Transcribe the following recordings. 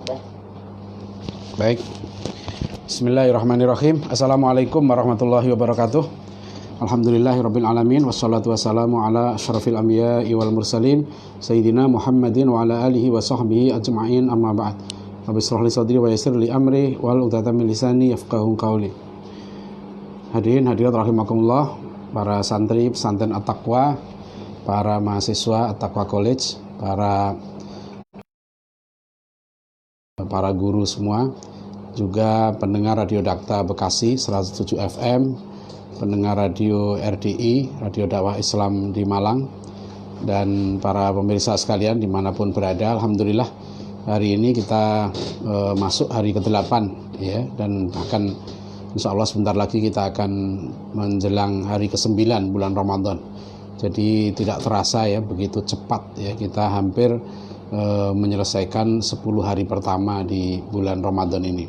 Baik. Bismillahirrahmanirrahim. Assalamualaikum warahmatullahi wabarakatuh. Alhamdulillahirabbil alamin wassalatu wassalamu ala asyrafil anbiya'i wal mursalin sayyidina Muhammadin wa ala alihi wa sahbihi ajma'in, amma ba'd. Rabbi shrah li sadri wa yassir li amri wal 'uqdatam min lisani yafqahu qawli. Hadirin hadirat rahimakumullah, para santri pesantren At-Taqwa, para mahasiswa At-Taqwa College, para guru semua, juga pendengar Radio Dakta Bekasi 107 FM, pendengar radio RDI, Radio Dakwah Islam di Malang, dan para pemirsa sekalian dimanapun berada. Alhamdulillah hari ini kita masuk hari ke-8 ya, dan bahkan insya Allah sebentar lagi kita akan menjelang hari ke-9 bulan Ramadan. Jadi tidak terasa ya, begitu cepat ya, kita hampir menyelesaikan 10 hari pertama di bulan Ramadan ini.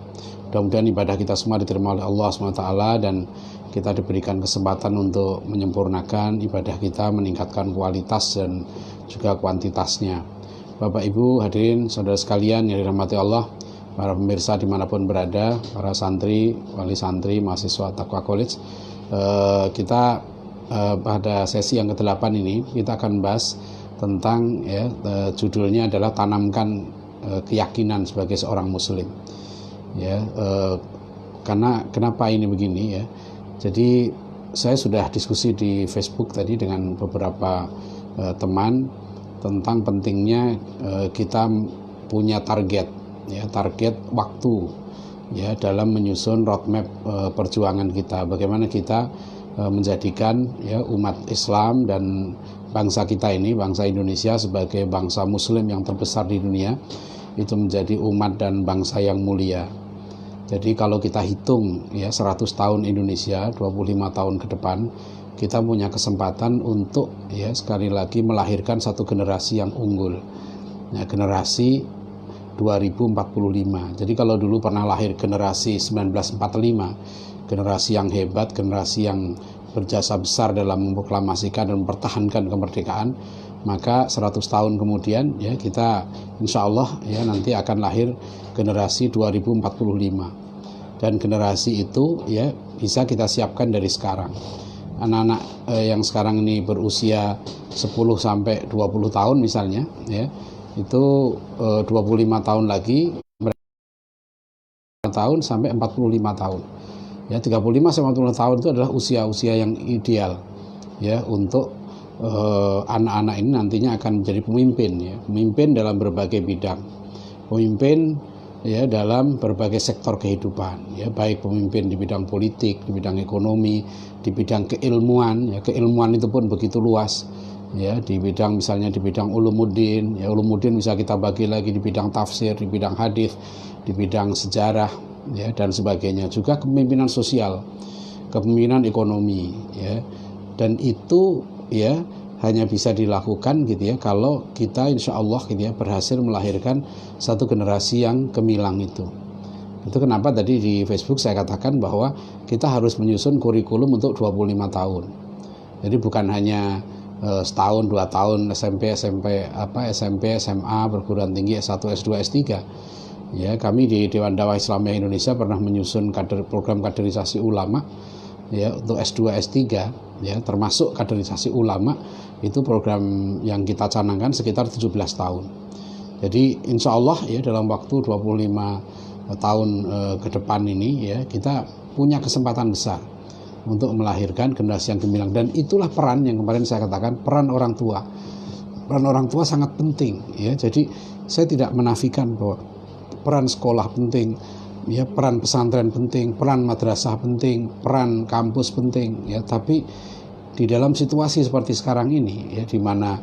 Mudah-mudahan ibadah kita semua diterima oleh Allah SWT, dan kita diberikan kesempatan untuk menyempurnakan ibadah kita, meningkatkan kualitas dan juga kuantitasnya. Bapak Ibu hadirin saudara sekalian yang dirahmati Allah, para pemirsa dimanapun berada, para santri, wali santri, mahasiswa Taqwa College, kita pada sesi yang ke-8 ini kita akan bahas tentang ya, judulnya adalah tanamkan keyakinan sebagai seorang muslim ya. Karena kenapa ini begini ya, jadi saya sudah diskusi di Facebook tadi dengan beberapa teman tentang pentingnya kita punya target ya, target waktu ya dalam menyusun roadmap perjuangan kita, bagaimana kita menjadikan ya umat Islam dan bangsa kita ini, bangsa Indonesia sebagai bangsa muslim yang terbesar di dunia, itu menjadi umat dan bangsa yang mulia. Jadi kalau kita hitung ya 100 tahun Indonesia, 25 tahun ke depan, kita punya kesempatan untuk ya sekali lagi melahirkan satu generasi yang unggul. Nah, generasi 2045. Jadi kalau dulu pernah lahir generasi 1945, generasi yang hebat, generasi yang berjasa besar dalam memproklamasikan dan mempertahankan kemerdekaan, maka 100 tahun kemudian ya kita insya Allah ya nanti akan lahir generasi 2045, dan generasi itu ya bisa kita siapkan dari sekarang. Anak-anak yang sekarang ini berusia 10 sampai 20 tahun misalnya ya, itu 25 tahun lagi tahun sampai 45 tahun. Ya, 35 sampai 40 tahun itu adalah usia-usia yang ideal ya untuk anak-anak ini nantinya akan menjadi pemimpin ya, pemimpin dalam berbagai bidang, pemimpin ya dalam berbagai sektor kehidupan ya, baik pemimpin di bidang politik, di bidang ekonomi, di bidang keilmuan ya, keilmuan itu pun begitu luas ya, di bidang misalnya di bidang ulumuddin ya, ulumuddin bisa kita bagi lagi di bidang tafsir, di bidang hadis, di bidang sejarah ya, dan sebagainya, juga kepemimpinan sosial, kepemimpinan ekonomi ya, dan itu ya hanya bisa dilakukan gitu ya kalau kita insya Allah gitu ya berhasil melahirkan satu generasi yang gemilang itu. Itu kenapa tadi di Facebook saya katakan bahwa kita harus menyusun kurikulum untuk 25 tahun. Jadi bukan hanya setahun 2 tahun SMP SMA, perguruan tinggi S1 S2 S3 ya. Kami di Dewan Dakwah Islamiyah Indonesia pernah menyusun program kaderisasi ulama ya untuk S2 S3 ya, termasuk kaderisasi ulama, itu program yang kita canangkan sekitar 17 tahun. Jadi insya Allah ya dalam waktu 25 tahun ke depan ini ya kita punya kesempatan besar untuk melahirkan generasi yang gemilang, dan itulah peran yang kemarin saya katakan, peran orang tua. Peran orang tua sangat penting ya. Jadi saya tidak menafikan bahwa peran sekolah penting ya, peran pesantren penting, peran madrasah penting, peran kampus penting ya, tapi di dalam situasi seperti sekarang ini ya, di mana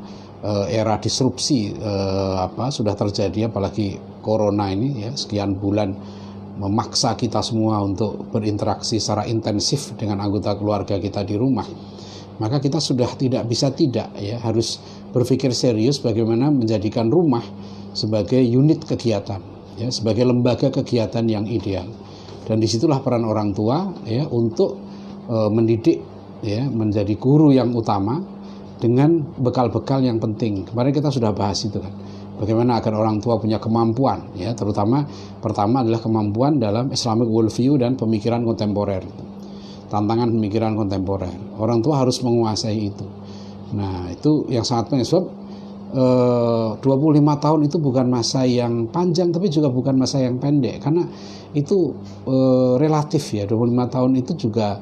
era disrupsi sudah terjadi, apalagi corona ini ya, sekian bulan memaksa kita semua untuk berinteraksi secara intensif dengan anggota keluarga kita di rumah, maka kita sudah tidak bisa tidak ya harus berpikir serius bagaimana menjadikan rumah sebagai unit kegiatan ya, sebagai lembaga kegiatan yang ideal. Dan disitulah peran orang tua ya untuk mendidik ya, menjadi guru yang utama dengan bekal-bekal yang penting. Kemarin kita sudah bahas itu kan, bagaimana agar orang tua punya kemampuan, ya, terutama pertama adalah kemampuan dalam Islamic worldview dan pemikiran kontemporer. Tantangan pemikiran kontemporer. Orang tua harus menguasai itu. Nah, itu yang sangat penting, sebab 25 tahun itu bukan masa yang panjang, tapi juga bukan masa yang pendek, karena itu relatif ya. 25 tahun itu juga,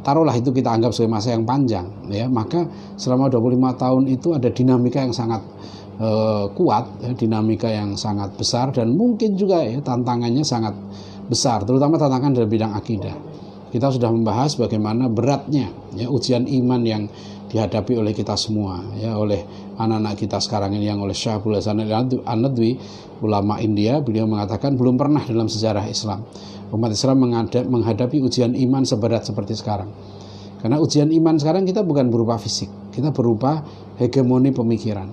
taruhlah itu kita anggap sebagai masa yang panjang, ya, maka selama 25 tahun itu ada dinamika yang sangat kuat, ya, dinamika yang sangat besar, dan mungkin juga ya tantangannya sangat besar, terutama tantangan dalam bidang akidah. Kita sudah membahas bagaimana beratnya ya ujian iman yang dihadapi oleh kita semua, ya, oleh anak-anak kita sekarang ini, yang oleh Syekh Abdul Hasan An-Nadwi, ulama India. Beliau mengatakan belum pernah dalam sejarah Islam umat Islam menghadapi ujian iman seberat seperti sekarang. Karena ujian iman sekarang kita bukan berupa fisik, kita berupa hegemoni pemikiran.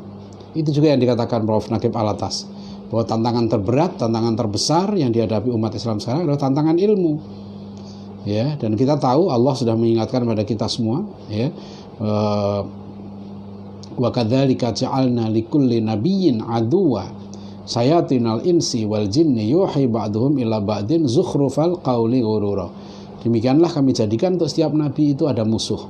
Itu juga yang dikatakan Prof. Naqib Alatas, bahwa tantangan terberat, tantangan terbesar yang dihadapi umat Islam sekarang adalah tantangan ilmu. Ya, dan kita tahu Allah sudah mengingatkan pada kita semua, ya, wa kadzalika ja'alna likulli nabiyyin aduwwa sayatinal insi wal jinni yuhi ba'duhum ila ba'din zukhrufal qawli ghurura. Demikianlah kami jadikan untuk setiap nabi itu ada musuh.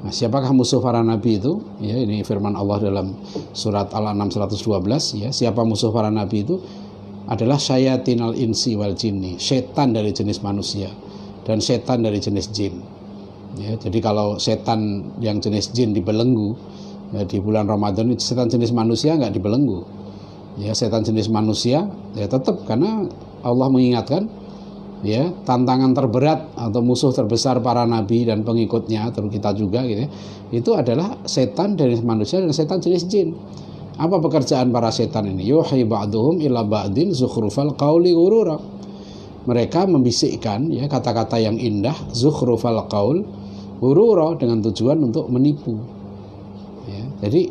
Nah, siapakah musuh para nabi itu? Ya, ini firman Allah dalam surat Al-An'am 112, ya. Siapa musuh para nabi itu? Adalah syayatinal insi wal jinni, setan dari jenis manusia dan setan dari jenis jin. Ya, jadi kalau setan yang jenis jin dibelenggu, ya, di bulan Ramadan itu, setan jenis manusia nggak dibelenggu. Ya, setan jenis manusia ya tetap, karena Allah mengingatkan, ya, tantangan terberat atau musuh terbesar para nabi dan pengikutnya, terus kita juga gitu ya, itu adalah setan dari manusia dan setan jenis jin. Apa pekerjaan para setan ini? Yuhi ba'duhum ila ba'din zukhrufal qawli ghurura. Mereka membisikkan ya kata-kata yang indah, zukhrufal qaul ghurura, dengan tujuan untuk menipu. Ya, jadi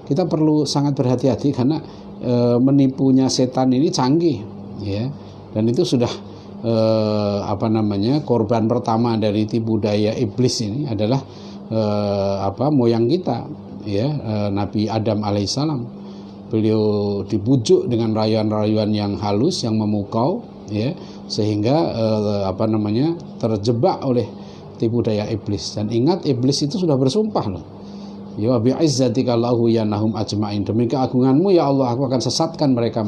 kita perlu sangat berhati-hati, karena menipunya setan ini canggih, ya, dan itu sudah korban pertama dari tipu daya iblis ini adalah moyang kita, ya, Nabi Adam alaihissalam. Beliau dibujuk dengan rayuan-rayuan yang halus, yang memukau, ya, sehingga terjebak oleh tipu daya iblis. Dan ingat, iblis itu sudah bersumpah loh, ya bi izzatika lahu yanahum ajmain, demi keagunganmu ya Allah aku akan sesatkan mereka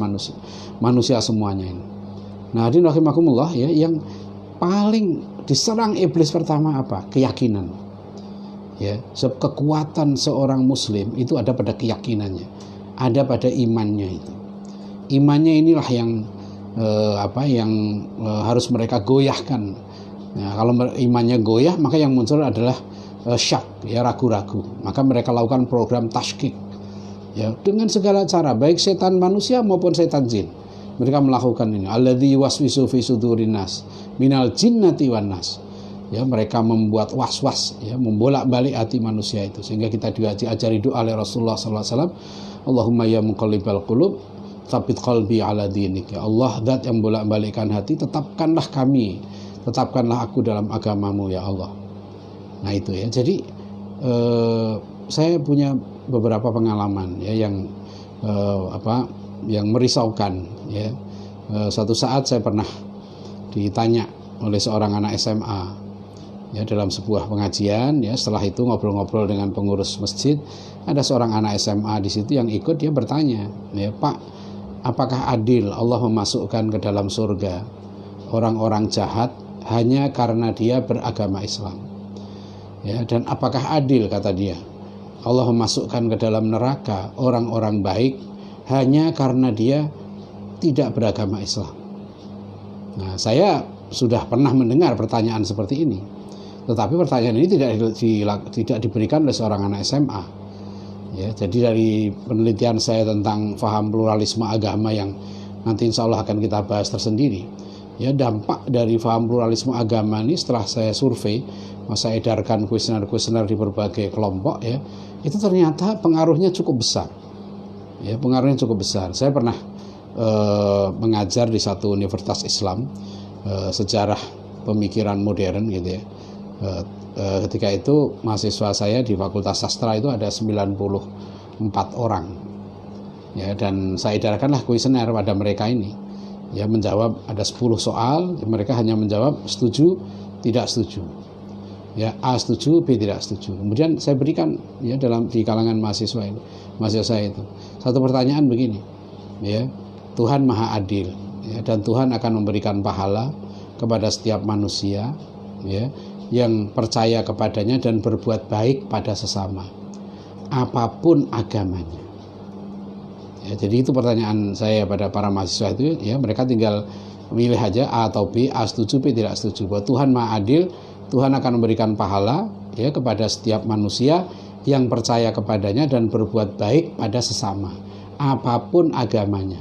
manusia semuanya ini. Nah, hadirin rahimakumullah, ya, yang paling diserang iblis pertama apa? Keyakinan. Ya, sebab kekuatan seorang muslim itu ada pada keyakinannya, ada pada imannya itu. Imannya inilah yang harus mereka goyahkan. Nah, kalau imannya goyah, maka yang muncul adalah syak, ya, ragu-ragu. Maka mereka lakukan program tasykik, ya, dengan segala cara, baik setan manusia maupun setan jin. Mereka melakukan ini. Alladzi waswisu fi sudurin nas minal jinnati wan nas. Ya, mereka membuat was-was, ya, membolak-balik hati manusia itu, sehingga kita diajari doa oleh Rasulullah sallallahu alaihi wasallam, Allahumma ya muqallibal qulub tsabbit qalbi ala dinik. Ya Allah, zat yang bolak-balikkan hati, tetapkanlah aku dalam agamamu ya Allah. Nah, itu ya. Jadi saya punya beberapa pengalaman, ya, yang merisaukan, ya. Suatu saat saya pernah ditanya oleh seorang anak SMA, ya, dalam sebuah pengajian, ya. Setelah itu ngobrol-ngobrol dengan pengurus masjid, ada seorang anak SMA di situ yang ikut. Dia bertanya, ya, Pak, apakah adil Allah memasukkan ke dalam surga orang-orang jahat hanya karena dia beragama Islam? Ya, dan apakah adil, kata dia, Allah memasukkan ke dalam neraka orang-orang baik hanya karena dia tidak beragama Islam? Nah, saya sudah pernah mendengar pertanyaan seperti ini, tetapi pertanyaan ini tidak diberikan oleh seorang anak SMA. Ya, jadi dari penelitian saya tentang faham pluralisme agama yang nanti insya Allah akan kita bahas tersendiri, ya, dampak dari faham pluralisme agama ini setelah saya survei, saya edarkan kuesioner-kuesioner di berbagai kelompok, ya, itu ternyata pengaruhnya cukup besar. Ya, pengaruhnya cukup besar. Saya pernah mengajar di satu universitas Islam, sejarah pemikiran modern, gitu ya. Ketika itu mahasiswa saya di Fakultas Sastra itu ada 94 orang. Ya, dan saya edarkanlah kuesioner pada mereka ini. Ya, menjawab ada 10 soal, mereka hanya menjawab setuju, tidak setuju. Ya, A setuju, B tidak setuju. Kemudian saya berikan ya di kalangan mahasiswa saya itu satu pertanyaan begini. Ya, Tuhan Maha Adil, ya, dan Tuhan akan memberikan pahala kepada setiap manusia, ya, yang percaya kepadanya dan berbuat baik pada sesama, apapun agamanya. Ya, jadi itu pertanyaan saya pada para mahasiswa itu, ya, mereka tinggal milih aja A atau B, A setuju, B tidak setuju. Bahwa Tuhan Maha Adil, Tuhan akan memberikan pahala ya kepada setiap manusia yang percaya kepadanya dan berbuat baik pada sesama, apapun agamanya.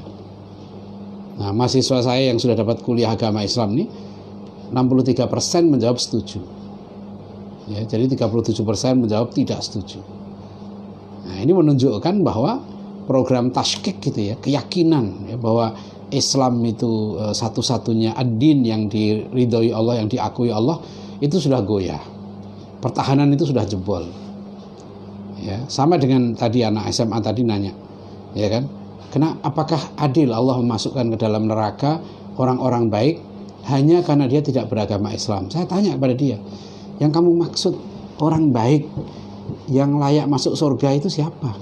Nah, mahasiswa saya yang sudah dapat kuliah agama Islam ini 63% menjawab setuju. Ya, jadi 37% menjawab tidak setuju. Nah, ini menunjukkan bahwa program tashkik gitu ya, keyakinan ya, bahwa Islam itu satu-satunya ad-din yang diridhoi Allah, yang diakui Allah, itu sudah goyah. Pertahanan itu sudah jebol. Ya, sama dengan tadi anak SMA tadi nanya, ya kan? Apakah adil Allah memasukkan ke dalam neraka orang-orang baik hanya karena dia tidak beragama Islam? Saya tanya kepada dia, yang kamu maksud orang baik yang layak masuk surga itu siapa?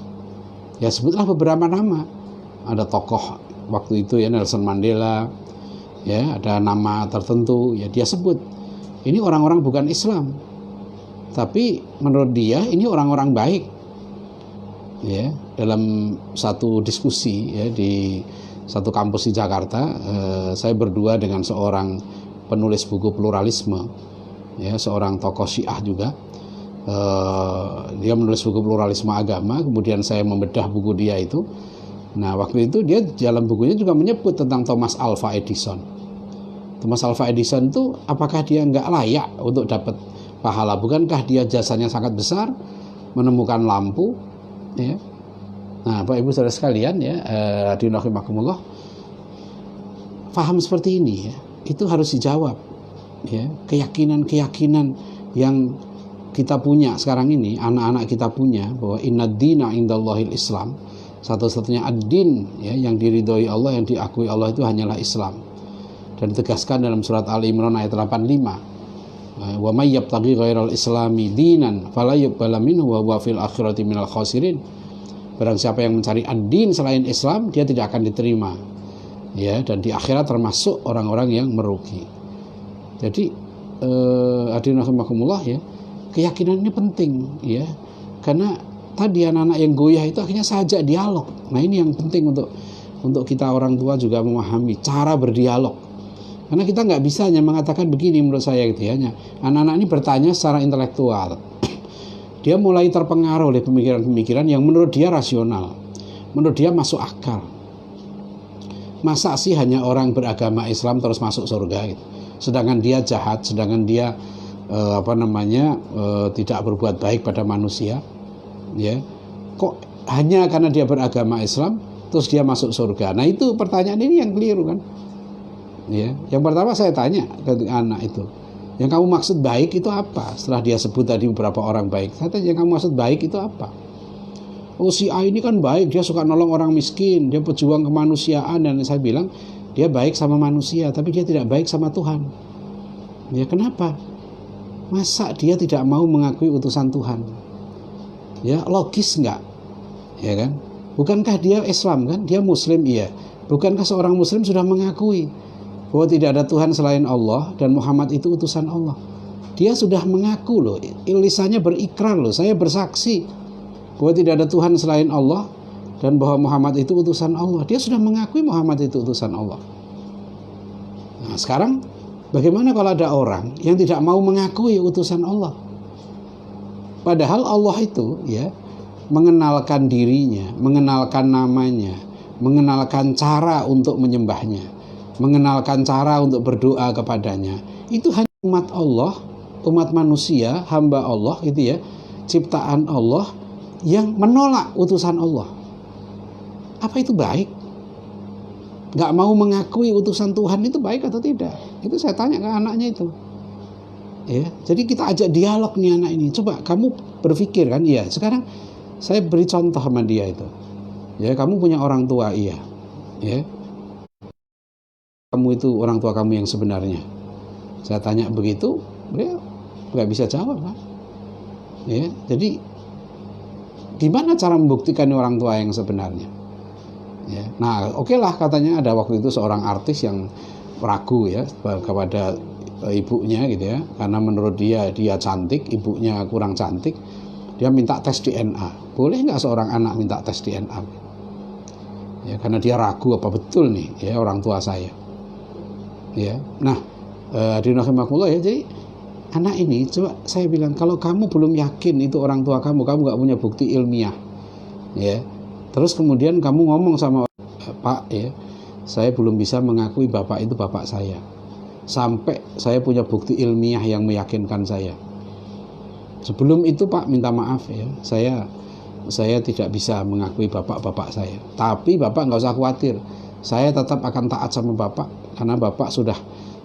Ya, sebutlah beberapa nama. Ada tokoh waktu itu ya, Nelson Mandela, ya, ada nama tertentu ya dia sebut. Ini orang-orang bukan Islam, tapi menurut dia ini orang-orang baik. Ya, dalam satu diskusi ya di satu kampus di Jakarta, saya berdua dengan seorang penulis buku pluralisme, ya, seorang tokoh Syiah juga. Dia menulis buku pluralisme agama, kemudian saya membedah buku dia itu. Nah, waktu itu dia dalam bukunya juga menyebut tentang Thomas Alva Edison. Thomas Alva Edison itu apakah dia nggak layak untuk dapat pahala? Bukankah dia jasanya sangat besar menemukan lampu? Ya. Nah, Bapak Ibu Saudara sekalian ya, rahimakumullah, paham seperti ini ya, itu harus dijawab. Ya, keyakinan yang kita punya sekarang ini, anak-anak kita punya, bahwa innad dina indallahil Islam, satu-satunya ad-din ya, yang diridhoi Allah, yang diakui Allah itu hanyalah Islam. Dan ditegaskan dalam surat Al-Imran ayat 85, wa may yabtaghi ghairal islami dinan fala yuqbala minhu wa huwa fil akhirati minal khasirin. Barang siapa yang mencari ad-din selain Islam, dia tidak akan diterima. Ya, dan di akhirat termasuk orang-orang yang merugi. Jadi hadirin rahimakumullah ya, keyakinan ini penting ya, karena tadi anak-anak yang goyah itu akhirnya saja dialog. Nah, ini yang penting untuk kita orang tua juga memahami cara berdialog, karena kita nggak bisa hanya mengatakan begini menurut saya gitu ya. Anak-anak ini bertanya secara intelektual, dia mulai terpengaruh oleh pemikiran-pemikiran yang menurut dia rasional, menurut dia masuk akal. Masa sih hanya orang beragama Islam terus masuk surga gitu, sedangkan dia jahat, sedangkan dia tidak berbuat baik pada manusia, ya, kok hanya karena dia beragama Islam terus dia masuk surga? Nah, itu pertanyaan ini yang keliru kan, ya. Yang pertama saya tanya ke anak itu, yang kamu maksud baik itu apa? Setelah dia sebut tadi beberapa orang baik, saya tanya, yang kamu maksud baik itu apa? Oh, si A ini kan baik, dia suka nolong orang miskin, dia pejuang kemanusiaan. Dan saya bilang, dia baik sama manusia, tapi dia tidak baik sama Tuhan. Ya, kenapa? Masa dia tidak mau mengakui utusan Tuhan? Ya, logis enggak? Ya kan? Bukankah dia Islam kan? Dia Muslim, iya. Bukankah seorang Muslim sudah mengakui bahwa tidak ada Tuhan selain Allah dan Muhammad itu utusan Allah? Dia sudah mengaku loh, lisannya berikrar loh, saya bersaksi bahwa tidak ada Tuhan selain Allah dan bahwa Muhammad itu utusan Allah. Dia sudah mengakui Muhammad itu utusan Allah. Nah, sekarang bagaimana kalau ada orang yang tidak mau mengakui utusan Allah? Padahal Allah itu ya mengenalkan dirinya, mengenalkan namanya, mengenalkan cara untuk menyembahnya, mengenalkan cara untuk berdoa kepadanya. Itu hanya umat Allah, umat manusia, hamba Allah gitu ya, ciptaan Allah yang menolak utusan Allah. Apa itu baik? Gak mau mengakui utusan Tuhan itu baik atau tidak? Itu saya tanya ke anaknya itu. Ya, jadi kita ajak dialog nih anak ini. Coba kamu berpikir kan, iya. Sekarang saya beri contoh sama dia itu. Ya, kamu punya orang tua, iya. Ya, kamu itu orang tua kamu yang sebenarnya. Saya tanya begitu, dia nggak bisa jawab, Pak. Ya, jadi gimana cara membuktikan orang tua yang sebenarnya? Ya, nah, oke lah, katanya ada waktu itu seorang artis yang ragu ya kepada ibunya gitu ya, karena menurut dia cantik, ibunya kurang cantik, dia minta tes DNA. Boleh nggak seorang anak minta tes DNA? Ya, karena dia ragu apa betul nih ya orang tua saya. Ya, nah, hadirin rahimakumullah ya, jadi anak ini coba saya bilang, kalau kamu belum yakin itu orang tua kamu nggak punya bukti ilmiah, ya, terus kemudian kamu ngomong sama Pak, ya, saya belum bisa mengakui bapak itu bapak saya sampai saya punya bukti ilmiah yang meyakinkan saya. Sebelum itu Pak, minta maaf ya, saya tidak bisa mengakui bapak saya. Tapi bapak nggak usah khawatir, saya tetap akan taat sama bapak karena bapak sudah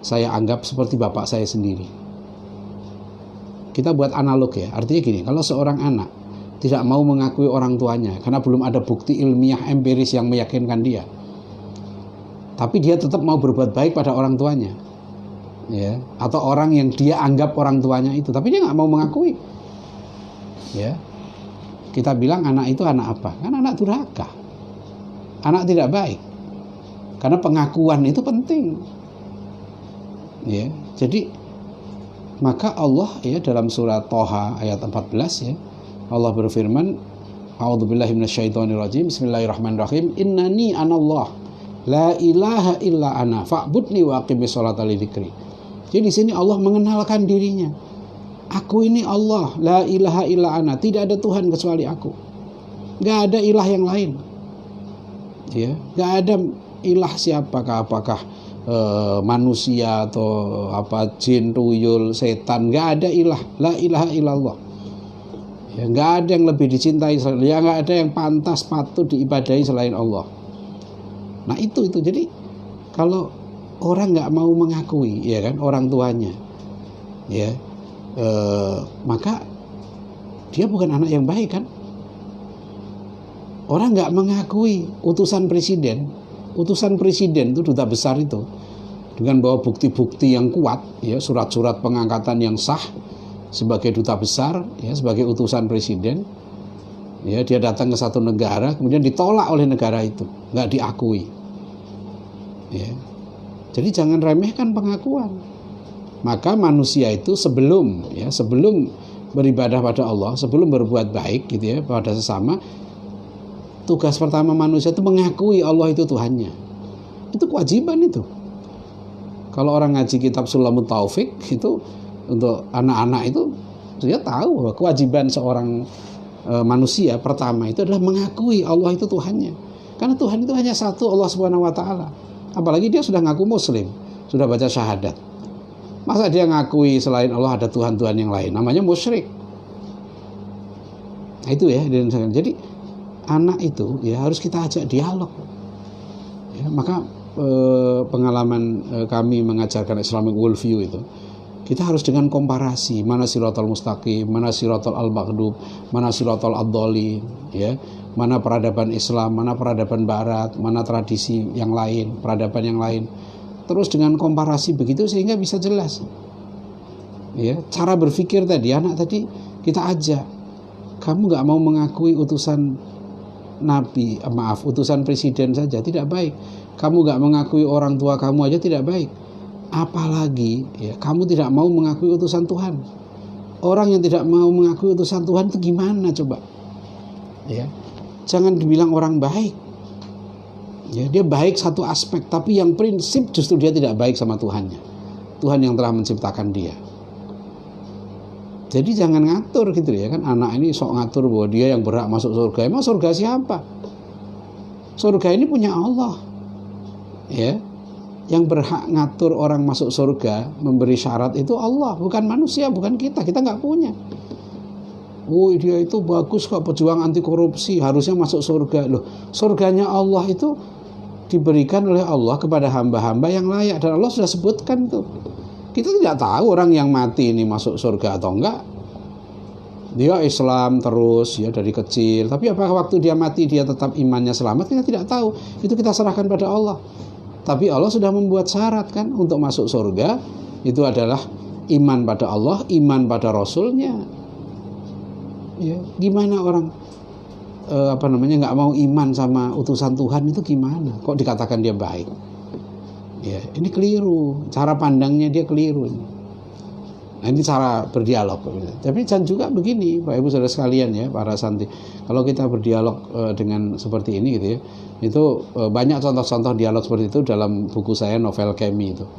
saya anggap seperti bapak saya sendiri. Kita buat analog ya, artinya gini, kalau seorang anak tidak mau mengakui orang tuanya karena belum ada bukti ilmiah empiris yang meyakinkan dia, tapi dia tetap mau berbuat baik pada orang tuanya, ya, atau orang yang dia anggap orang tuanya itu, tapi dia nggak mau mengakui, ya, kita bilang anak itu anak apa? Kan anak durhaka, anak tidak baik. Karena pengakuan itu penting, ya. Jadi maka Allah ya dalam surat Thaha ayat 14 ya, Allah berfirman, A'udzubillahi minasyaitonirrajim, Bismillahirrahmanirrahim, Innani anallah, la ilaha illa ana, fa'budni wa aqimis sholata li dzikri. Jadi di sini Allah mengenalkan dirinya. Aku ini Allah, la ilaha illa ana, tidak ada Tuhan kecuali aku. Gak ada ilah yang lain. Ya, gak ada ilah siapakah, apakah manusia atau apa, jin, tuyul, setan, gak ada ilah, la ilaha illallah. Ya, gak ada yang lebih dicintai, ya gak ada yang pantas patut diibadahi selain Allah. Nah itu jadi kalau orang nggak mau mengakui, ya kan, orang tuanya, ya, maka dia bukan anak yang baik kan. Orang nggak mengakui utusan presiden itu, duta besar itu, dengan bawa bukti-bukti yang kuat, ya, surat-surat pengangkatan yang sah sebagai duta besar, ya, sebagai utusan presiden, ya, dia datang ke satu negara, kemudian ditolak oleh negara itu, nggak diakui, ya. Jadi jangan remehkan pengakuan. Maka manusia itu sebelum beribadah pada Allah, sebelum berbuat baik gitu ya pada sesama, tugas pertama manusia itu mengakui Allah itu Tuhannya. Itu kewajiban itu. Kalau orang ngaji kitab Sulamut Taufik itu untuk anak-anak itu, dia tahu bahwa kewajiban seorang manusia pertama itu adalah mengakui Allah itu Tuhannya. Karena Tuhan itu hanya satu, Allah Subhanahu wa taala. Apalagi dia sudah ngaku muslim, sudah baca syahadat. Masa dia ngakui selain Allah ada Tuhan-Tuhan yang lain? Namanya musyrik. Nah, itu ya. Jadi anak itu ya harus kita ajak dialog. Ya, maka pengalaman kami mengajarkan Islamic worldview itu, kita harus dengan komparasi, mana siratal mustaqim, mana siratal al-maghdub, mana siratal ad-dhalin, ya, mana peradaban Islam, mana peradaban Barat, mana tradisi yang lain, peradaban yang lain. Terus dengan komparasi begitu sehingga bisa jelas. Ya, cara berpikir tadi, anak tadi kita ajak, kamu nggak mau mengakui utusan Nabi, utusan presiden saja tidak baik. Kamu nggak mengakui orang tua kamu aja tidak baik. Apalagi ya, kamu tidak mau mengakui utusan Tuhan. Orang yang tidak mau mengakui utusan Tuhan itu gimana coba? Ya, jangan dibilang orang baik. Ya, dia baik satu aspek, tapi yang prinsip justru dia tidak baik sama Tuhannya. Tuhan yang telah menciptakan dia. Jadi jangan ngatur gitu ya kan, anak ini sok ngatur bahwa dia yang berhak masuk surga. Emang surga siapa? Surga ini punya Allah. Ya. Yang berhak ngatur orang masuk surga, memberi syarat itu Allah, bukan manusia, bukan kita. Kita nggak punya. Oh, dia itu bagus kok, pejuang anti korupsi, harusnya masuk surga. Loh, surganya Allah itu diberikan oleh Allah kepada hamba-hamba yang layak, dan Allah sudah sebutkan tuh. Kita tidak tahu orang yang mati ini masuk surga atau enggak. Dia Islam terus ya dari kecil, tapi apakah waktu dia mati dia tetap imannya selamat, kita tidak tahu. Itu kita serahkan pada Allah. Tapi Allah sudah membuat syarat kan untuk masuk surga, itu adalah iman pada Allah, iman pada Rasulnya. Ya, gimana orang nggak mau iman sama utusan Tuhan itu gimana? Kok dikatakan dia baik? Ya, ini keliru. Cara pandangnya dia keliru. Nah, ini cara berdialog. Tapi dan juga begini, Bapak Ibu Saudara sekalian ya, para santri. Kalau kita berdialog dengan seperti ini gitu ya, itu banyak contoh-contoh dialog seperti itu dalam buku saya novel Kemi itu.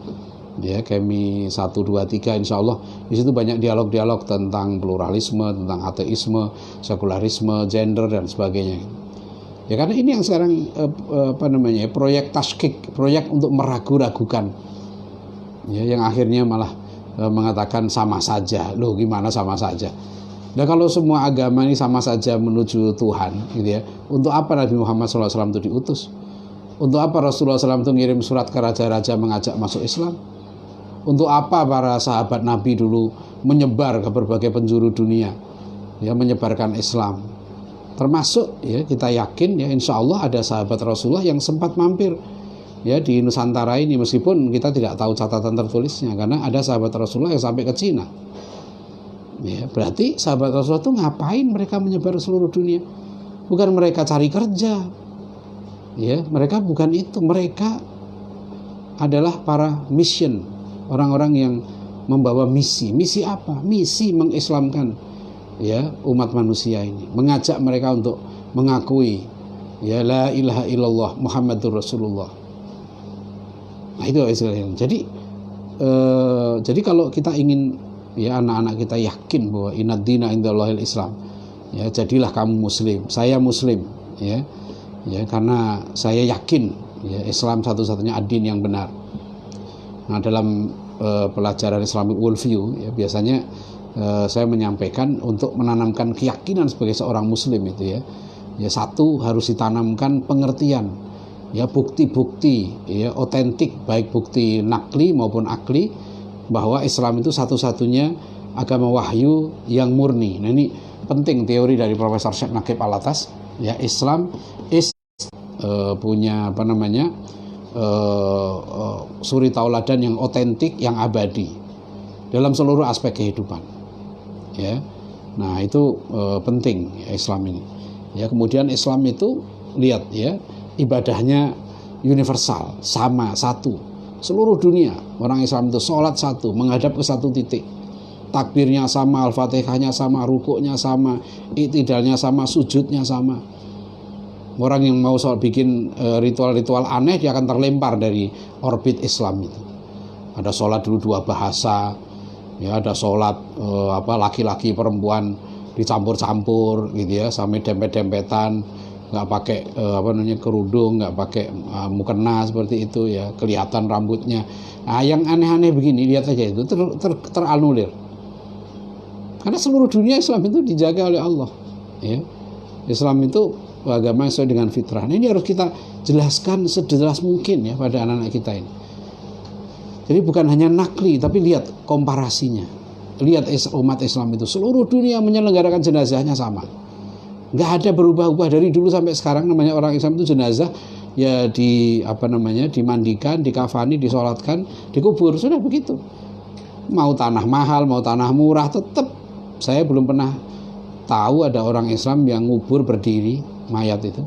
Ya, Kemi 1, 2, 3 insya Allah di situ banyak dialog-dialog tentang pluralisme, tentang ateisme, sekularisme, gender dan sebagainya. Ya karena ini yang sekarang proyek taskik, proyek untuk meragu-ragukan. Ya, yang akhirnya malah mengatakan sama saja. Loh, gimana sama saja? Nah, kalau semua agama ini sama saja menuju Tuhan, gitu ya. Untuk apa Nabi Muhammad SAW itu diutus? Untuk apa Rasulullah SAW itu ngirim surat ke raja-raja mengajak masuk Islam? Untuk apa para sahabat Nabi dulu menyebar ke berbagai penjuru dunia, ya, menyebarkan Islam? Termasuk ya kita yakin ya insya Allah ada sahabat Rasulullah yang sempat mampir ya di Nusantara ini, meskipun kita tidak tahu catatan tertulisnya, karena ada sahabat Rasulullah yang sampai ke Cina. Ya, berarti sahabat Rasulullah itu ngapain mereka menyebar ke seluruh dunia? Bukan mereka cari kerja. Ya, mereka bukan itu, mereka adalah para mission, orang-orang yang membawa misi. Misi apa? Misi mengislamkan ya umat manusia ini, mengajak mereka untuk mengakui ya la ilaha illallah Muhammadur Rasulullah. Nah, itu istilahnya. Jadi kalau kita ingin ya anak-anak kita yakin bahwa inad dina indallahil Islam, ya jadilah kamu muslim, saya muslim, ya karena saya yakin ya Islam satu-satunya ad-din yang benar. Nah, dalam pelajaran Islamic Worldview ya biasanya saya menyampaikan untuk menanamkan keyakinan sebagai seorang muslim itu ya satu harus ditanamkan pengertian ya bukti-bukti ya otentik, baik bukti nakli maupun akli, bahwa Islam itu satu-satunya agama wahyu yang murni. Nah, ini penting teori dari Profesor Syekh Naqib Al-Atas ya, Islam punya suri tauladan yang otentik, yang abadi dalam seluruh aspek kehidupan ya. Nah, itu penting ya, Islam ini ya. Kemudian Islam itu lihat ya, ibadahnya universal, sama, satu, seluruh dunia. Orang Islam itu sholat satu, menghadap ke satu titik, takbirnya sama, al-fatihahnya sama, rukuknya sama, iktidalnya sama, sujudnya sama. Orang yang mau bikin ritual-ritual aneh, dia akan terlempar dari orbit Islam itu. Ada sholat dulu dua bahasa, ya ada sholat laki-laki perempuan dicampur-campur gitu ya, sampai dempet-dempetan, nggak pakai kerudung, nggak pakai mukena seperti itu ya, kelihatan rambutnya. Nah, yang aneh-aneh begini lihat aja itu teranulir. Karena seluruh dunia Islam itu dijaga oleh Allah. Ya. Islam itu agama yang sesuai dengan fitrah. Nah, ini harus kita jelaskan sejelas mungkin ya pada anak-anak kita ini. Jadi bukan hanya nakli, tapi lihat komparasinya. Lihat umat Islam itu seluruh dunia menyelenggarakan jenazahnya sama. Nggak ada berubah-ubah dari dulu sampai sekarang. Namanya orang Islam itu jenazah ya dimandikan, dikafani, disolatkan, dikubur, sudah begitu. Mau tanah mahal, mau tanah murah, tetap saya belum pernah tahu ada orang Islam yang ngubur berdiri mayat itu.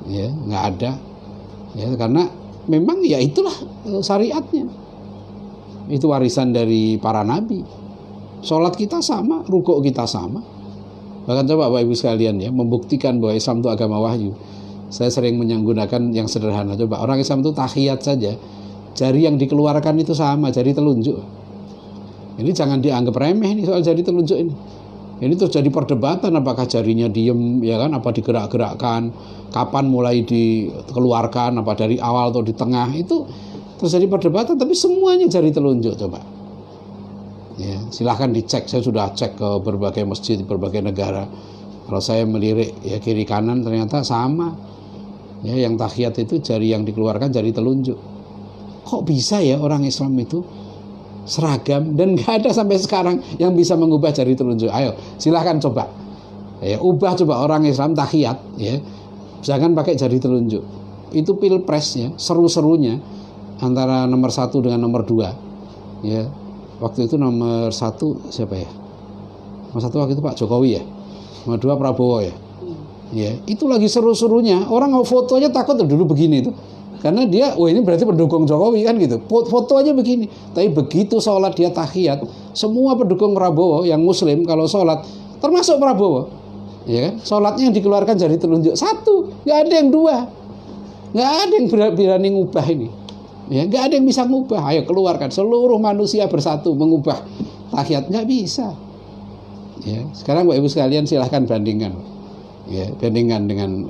Ya, nggak ada. Ya, karena memang ya itulah syariatnya. Itu warisan dari para nabi. Sholat kita sama, rukuk kita sama. Bahkan coba Bapak Ibu sekalian ya, membuktikan bahwa Islam itu agama wahyu. Saya sering menggunakan yang sederhana. Coba orang Islam itu tahiyat saja, jari yang dikeluarkan itu sama, jari telunjuk. Ini jangan dianggap remeh nih soal jari telunjuk ini. Ini terus jadi perdebatan, apakah jarinya diem ya kan, apa digerak-gerakkan, kapan mulai dikeluarkan, apa dari awal atau di tengah, itu terjadi perdebatan, tapi semuanya jari telunjuk. Coba ya, silahkan dicek, saya sudah cek ke berbagai masjid, berbagai negara. Kalau saya melirik ya kiri kanan ternyata sama ya, yang tahiyat itu jari yang dikeluarkan jari telunjuk. Kok bisa ya orang Islam itu seragam, dan nggak ada sampai sekarang yang bisa mengubah jari telunjuk. Ayo silahkan coba, ya, ubah coba orang Islam tahiyat, ya, jangan pakai jari telunjuk. Itu pilpresnya, seru-serunya antara nomor 1 dengan nomor 2, ya. Waktu itu nomor 1 siapa ya? Nomor 1 waktu itu Pak Jokowi ya, nomor 2 Prabowo ya. Ya, itu lagi seru-serunya. Orang mau foto aja takut dulu begini itu. Karena dia, ini berarti pendukung Jokowi kan gitu. Foto aja begini. Tapi begitu sholat dia tahiyat, semua pendukung Prabowo yang muslim kalau sholat, termasuk Prabowo, ya kan? Sholatnya yang dikeluarkan jari telunjuk 1, nggak ada yang 2, nggak ada yang berani ngubah ini. Ya, nggak ada yang bisa ngubah. Ayo keluarkan, seluruh manusia bersatu mengubah tahiyat, nggak bisa. Ya, sekarang Bapak Ibu sekalian silahkan bandingkan. Ya, bandingkan dengan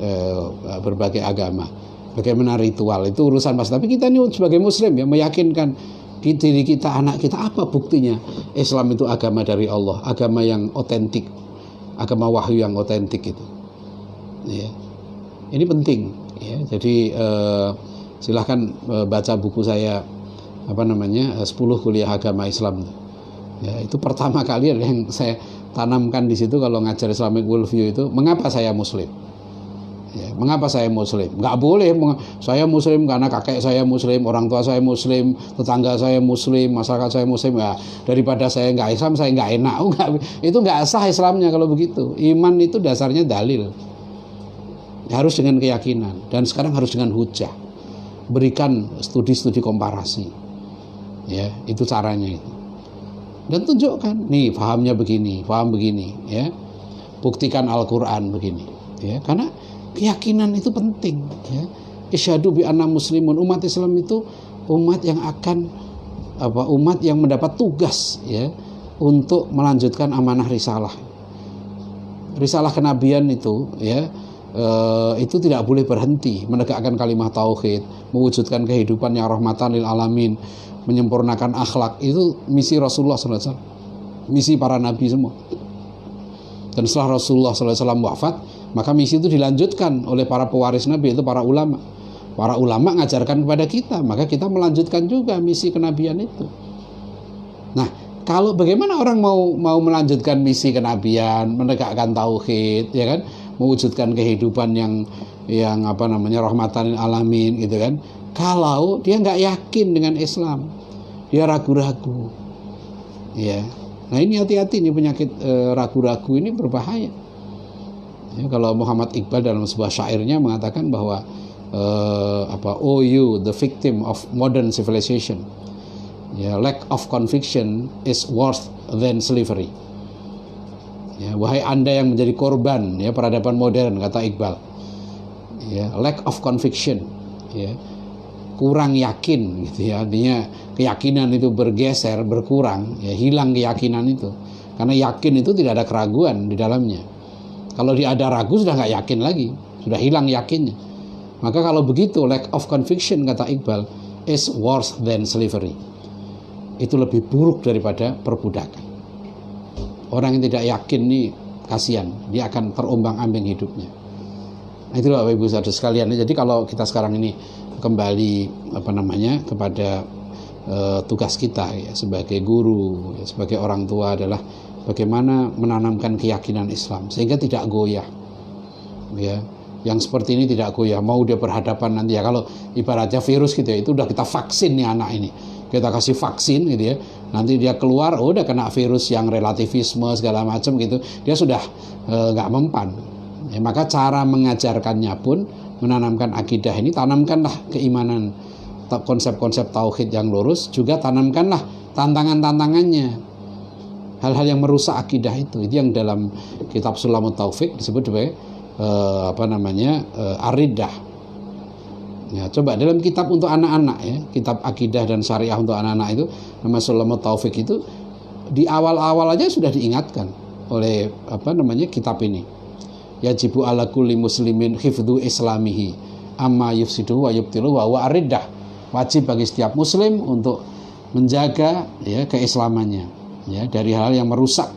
berbagai agama. Bagaimana ritual itu urusan mas. Tapi kita ini sebagai muslim ya, meyakinkan diri kita, anak kita, apa buktinya Islam itu agama dari Allah, agama yang otentik, agama wahyu yang otentik itu. Ya. Ini penting ya. Jadi silahkan baca buku saya 10 kuliah agama Islam. Ya, itu pertama kali yang saya tanamkan di situ kalau ngajar Islamic worldview itu, mengapa saya muslim? Ya, mengapa saya muslim? Nggak boleh saya muslim karena kakek saya muslim, orang tua saya muslim, tetangga saya muslim, masyarakat saya muslim. Ya, daripada saya nggak Islam, saya nggak enak. Itu nggak sah Islamnya kalau begitu. Iman itu dasarnya dalil. Harus dengan keyakinan, dan sekarang harus dengan hujah. Berikan studi-studi komparasi. Ya, itu caranya itu. Dan tunjukkan, nih pahamnya begini, paham begini, ya. Buktikan Al-Qur'an begini, ya. Karena keyakinan itu penting, ya. Isyhadu bi anna muslimun, umat Islam itu umat yang akan umat yang mendapat tugas, ya, untuk melanjutkan amanah risalah. Risalah kenabian itu, ya, itu tidak boleh berhenti menegakkan kalimat tauhid, mewujudkan kehidupan yang rahmatan lil alamin, menyempurnakan akhlak. Itu misi Rasulullah SAW, misi para nabi semua. Dan setelah Rasulullah SAW wafat, maka misi itu dilanjutkan oleh para pewaris nabi, itu para ulama. Para ulama ngajarkan kepada kita, maka kita melanjutkan juga misi kenabian itu. Nah, kalau bagaimana orang mau melanjutkan misi kenabian, menegakkan tauhid, ya kan, mewujudkan kehidupan yang rahmatan lil alamin, gitu kan, kalau dia nggak yakin dengan Islam, dia ragu-ragu, ya. Nah, ini hati-hati, ini penyakit ragu-ragu ini berbahaya. Ya, kalau Muhammad Iqbal dalam sebuah syairnya mengatakan bahwa oh you the victim of modern civilization, ya, lack of conviction is worse than slavery. Ya, wahai Anda yang menjadi korban, ya, peradaban modern, kata Iqbal. Ya, lack of conviction, ya, kurang yakin, gitu ya. Artinya keyakinan itu bergeser, berkurang, ya, hilang keyakinan itu. Karena yakin itu tidak ada keraguan di dalamnya. Kalau dia ada ragu, sudah nggak yakin lagi, sudah hilang yakinnya. Maka kalau begitu, lack of conviction, kata Iqbal, is worse than slavery. Itu lebih buruk daripada perbudakan. Orang yang tidak yakin nih, kasihan, dia akan terombang-ambing hidupnya. Nah, itu Bapak Ibu saudara sekalian. Jadi kalau kita sekarang ini kembali kepada tugas kita, ya, sebagai guru, ya, sebagai orang tua, adalah bagaimana menanamkan keyakinan Islam sehingga tidak goyah, ya. Yang seperti ini tidak goyah, mau dia berhadapan nanti, ya, kalau ibaratnya virus gitu ya, itu udah kita vaksin nih anak ini, kita kasih vaksin gitu ya, nanti dia keluar udah kena virus yang relativisme segala macam gitu, dia sudah nggak mempan. Ya, maka cara mengajarkannya pun menanamkan akidah ini, tanamkanlah keimanan, konsep-konsep tauhid yang lurus, juga tanamkanlah tantangan-tantangannya, hal-hal yang merusak akidah itu yang dalam kitab Sulamut Taufik disebut sebagai Ar-Riddah. Ya, coba dalam kitab untuk anak-anak, ya, kitab akidah dan syariah untuk anak-anak itu, nama Sulamut Taufik itu di awal-awal aja sudah diingatkan oleh kitab ini. Yajibu ala kulli muslimin hifdhu islamihi amma yufsidu wa yubtilu wa ar-riddah. Wajib bagi setiap muslim untuk menjaga, ya, keislamannya, ya, dari hal yang merusak,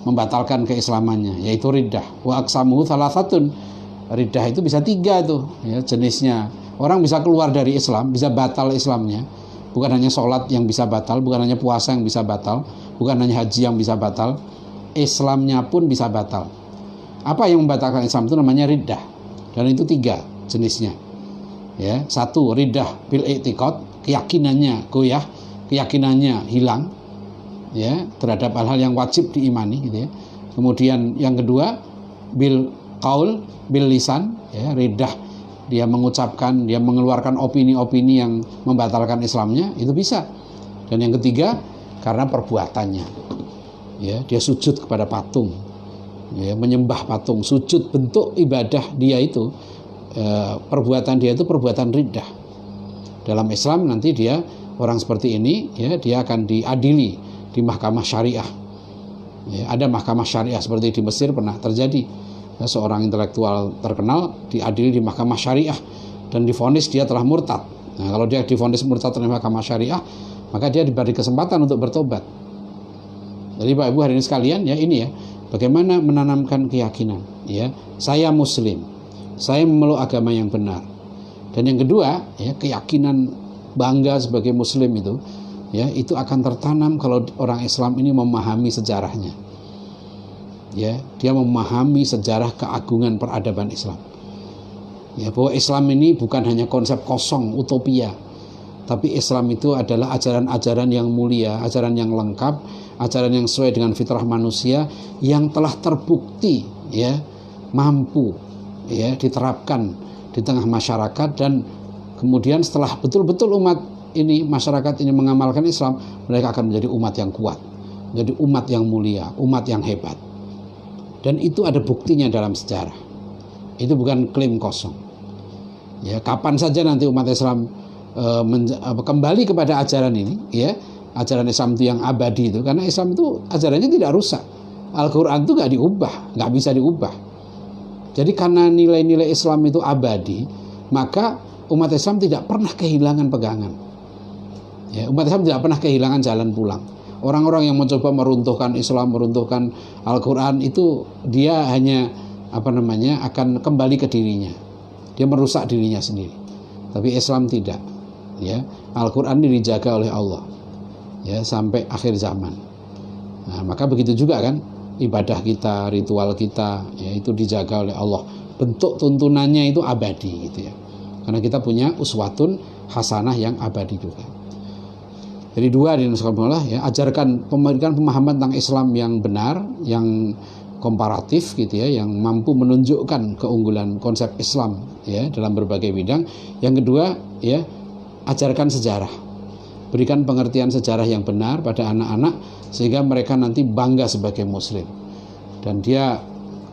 membatalkan keislamannya, yaitu riddah. Wa aqsamuhu thalathatun. Riddah itu bisa 3 tuh, ya, jenisnya. Orang bisa keluar dari Islam, bisa batal Islamnya Bukan hanya sholat yang bisa batal, bukan hanya puasa yang bisa batal, bukan hanya haji yang bisa batal, Islamnya pun bisa batal. Apa yang membatalkan Islam itu namanya riddah. Dan itu 3 jenisnya. Ya, 1 riddah bil i'tiqad, keyakinannya goyah, keyakinannya hilang, ya, terhadap hal-hal yang wajib diimani, gitu ya. Kemudian yang kedua bil qaul, bil lisan, ya, riddah, dia mengucapkan, dia mengeluarkan opini-opini yang membatalkan Islamnya, itu bisa. Dan yang ketiga karena perbuatannya, ya, dia sujud kepada patung, ya, menyembah patung, sujud, bentuk ibadah dia itu, perbuatan dia itu perbuatan riddah. Dalam Islam nanti dia, orang seperti ini, ya, dia akan diadili di mahkamah syariah. Ya, ada mahkamah syariah seperti di Mesir pernah terjadi. Ya, seorang intelektual terkenal diadili di mahkamah syariah dan divonis dia telah murtad. Nah, kalau dia divonis murtad oleh mahkamah syariah, maka dia diberi kesempatan untuk bertobat. Jadi Pak Ibu hadirin sekalian, ya, ini ya, bagaimana menanamkan keyakinan, ya, saya muslim, saya memeluk agama yang benar. Dan yang kedua, ya, keyakinan bangga sebagai muslim itu, ya, itu akan tertanam kalau orang Islam ini memahami sejarahnya. Ya, dia memahami sejarah keagungan peradaban Islam. Ya, bahwa Islam ini bukan hanya konsep kosong utopia, tapi Islam itu adalah ajaran-ajaran yang mulia, ajaran yang lengkap, ajaran yang sesuai dengan fitrah manusia, yang telah terbukti, ya, mampu, ya, diterapkan di tengah masyarakat. Dan kemudian setelah betul-betul umat ini, masyarakat ini mengamalkan Islam, mereka akan menjadi umat yang kuat, menjadi umat yang mulia, umat yang hebat. Dan itu ada buktinya dalam sejarah. Itu bukan klaim kosong. Ya, kapan saja nanti umat Islam kembali kepada ajaran ini, ya, ajaran Islam itu yang abadi itu, karena Islam itu ajarannya tidak rusak. Al-Quran itu nggak diubah, nggak bisa diubah. Jadi karena nilai-nilai Islam itu abadi, maka umat Islam tidak pernah kehilangan pegangan. Ya, umat Islam tidak pernah kehilangan jalan pulang. Orang-orang yang mencoba meruntuhkan Islam, meruntuhkan Al-Quran, itu dia hanya akan kembali ke dirinya. Dia merusak dirinya sendiri. Tapi Islam tidak. Ya, Al-Quran ini dijaga oleh Allah, ya, sampai akhir zaman. Nah, maka begitu juga kan ibadah kita, ritual kita, ya, itu dijaga oleh Allah. Bentuk tuntunannya itu abadi, gitu ya. Karena kita punya uswatun hasanah yang abadi juga. Jadi 2 di Nusantara, ya, ajarkan, memberikan pemahaman tentang Islam yang benar, yang komparatif, gitu ya, yang mampu menunjukkan keunggulan konsep Islam, ya, dalam berbagai bidang. Yang kedua, ya, ajarkan sejarah, berikan pengertian sejarah yang benar pada anak-anak sehingga mereka nanti bangga sebagai muslim. Dan dia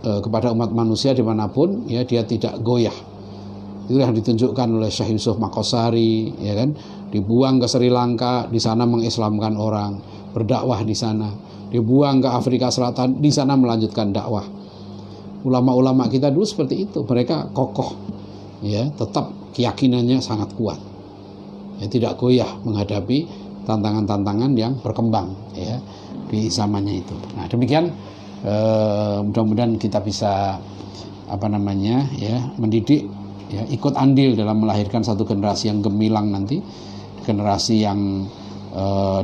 kepada umat manusia dimanapun, ya, dia tidak goyah. Itu yang ditunjukkan oleh Syekh Yusuf Maqosari, ya kan, dibuang ke Sri Lanka, di sana mengislamkan orang, berdakwah di sana. Dibuang ke Afrika Selatan, di sana melanjutkan dakwah. Ulama-ulama kita dulu seperti itu, mereka kokoh, ya, tetap keyakinannya sangat kuat, ya, tidak goyah menghadapi tantangan-tantangan yang berkembang, ya, di zamannya itu. Nah, demikian, mudah-mudahan kita bisa ya, mendidik, ya, ikut andil dalam melahirkan satu generasi yang gemilang nanti, generasi yang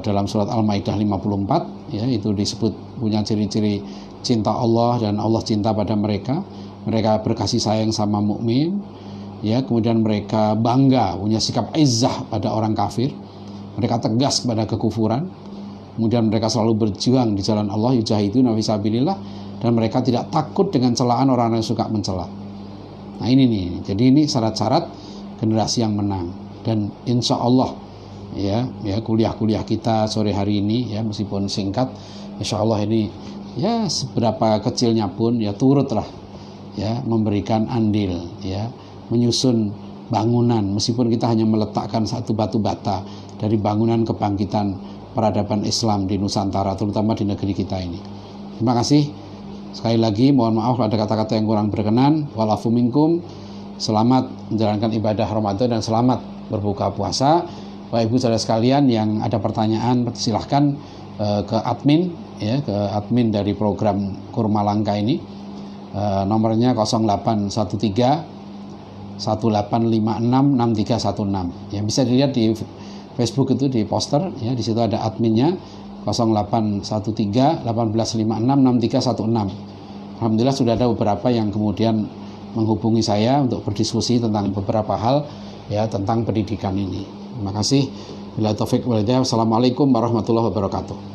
dalam surat Al-Maidah 54, ya, itu disebut punya ciri-ciri cinta Allah dan Allah cinta pada mereka. Mereka berkasih sayang sama mukmin, ya, kemudian mereka bangga punya sikap izzah pada orang kafir. Mereka tegas kepada kekufuran. Kemudian mereka selalu berjuang di jalan Allah, yujahiduna fi sabilillah, dan mereka tidak takut dengan celaan orang yang suka mencela. Nah, ini nih. Jadi ini syarat-syarat generasi yang menang. Dan insya Allah, ya, kuliah-kuliah kita sore hari ini, ya, meskipun singkat, insya Allah ini, ya, seberapa kecilnya pun, ya, turutlah, ya, memberikan andil, ya, menyusun bangunan, meskipun kita hanya meletakkan satu batu bata dari bangunan kebangkitan peradaban Islam di Nusantara, terutama di negeri kita ini. Terima kasih. Sekali lagi mohon maaf kalau ada kata-kata yang kurang berkenan. Walafu minkum. Selamat menjalankan ibadah Ramadan dan selamat berbuka puasa. Bapak Ibu saudara sekalian yang ada pertanyaan, silahkan ke admin, ya, ke admin dari program Kurma Langka ini. Nomornya 0813 1856 6316. Ya, bisa dilihat di Facebook itu di poster ya, di situ ada adminnya 0813 1856 6316. Alhamdulillah sudah ada beberapa yang kemudian menghubungi saya untuk berdiskusi tentang beberapa hal ya tentang pendidikan ini. Terima kasih. Bila taufik wal hidayah. Wassalamualaikum warahmatullahi wabarakatuh.